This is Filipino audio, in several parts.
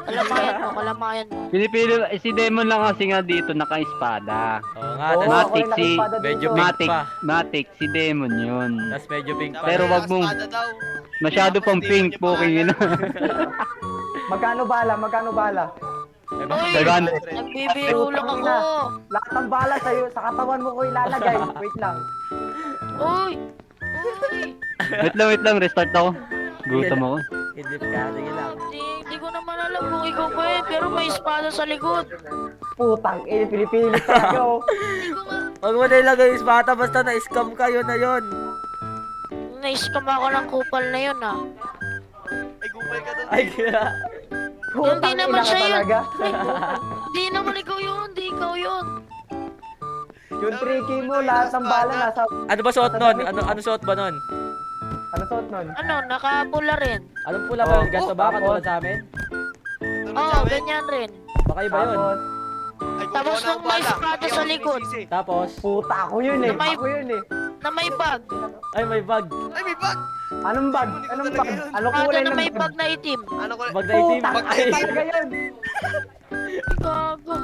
Kalamayan mo. Pinipili, si Demon lang kasi nga dito naka-espada. Oo nga, Oo, tas ako Matic yung si nakispada medyo dito. pink Matic, pa. Matic si Demon yun. Tas medyo pink pa. Pero wag mong masyado pang pink po ina. Magkano bala? Magkano bala? Uy! 500. Nagbibiro lang ako! Lahat ng bala sa'yo, sa katawan mo ko ilalagay. Wait lang. Uy! Uy! Wait lang, restart ako. Gutom ako. Idip ka, sige lang. Hindi ko naman alam kung ikaw ba pero may espada sa likod. Putang, pinipilit talaga oh. Hindi ko nga. Huwag mo na ilagay yung bata, basta na-scam ka, yun na yun. Na-scam ako ng kupal na yun ah. Ay, gupal ka doon. Ay, kaya. Hindi naman ina ka siya yun. talaga. Hindi naman ikaw yun. Hindi ikaw yun. Yung tricky mo, lahat ng bala nasa... Ano ba suot nun? Ano suot ba nun? Ano suot nun? Ano, nakapula rin. Anong pula ba yun? Ganito ba? Katulad sa amin? Oo, ganyan rin. Baka iba yun. Tapos, Tapos nung may espada sa likod. Tapos, puta, ako yun eh. May- Ako yun eh. Na may bag. ay may bag. Ay, may bag! Anong bag? Anong bag? Anong Espada kulay na ng may bag na itim. Ano ko? Bag na itim. Puta, Ay, talaga yun. Gago.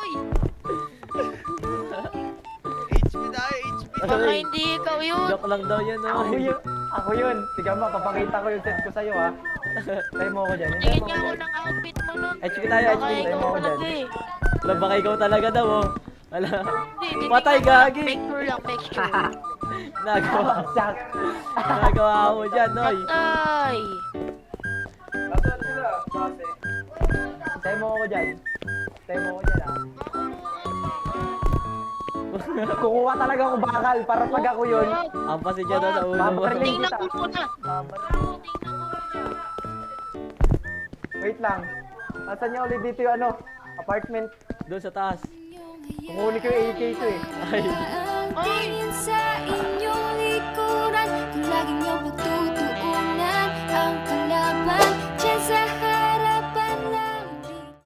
Uy! HP tayo, HP. Baka hindi ikaw yun. joke lang daw yun. Ako Oh. yun. Ako yun. Sige ma, papakita ko yung set ko sa'yo ha. Tayo mo ako dyan. Tingin nga ako ng outfit mo nun. HP tayo, Baka HP. ikaw talaga eh. Wala, baka ikaw talaga daw, oh. Wala. Hindi, Patay, tingnan mo lang. gagi. Make sure lang, make sure. Nagawa. Sak. Nagawa mo dyan, oy. Patay. Tayo mo ako dyan. Tayo mo ako dyan ha. Kukuha talaga ako bakal para pag ako yun. Ang pasi dyan daw sa ulo mo. Paparinig Tingnan ko muna. Wait lang. Nasaan niya ulit dito yung ano? Apartment. Doon sa taas. Kukunin ko yung AK ko eh. Ay. Ay!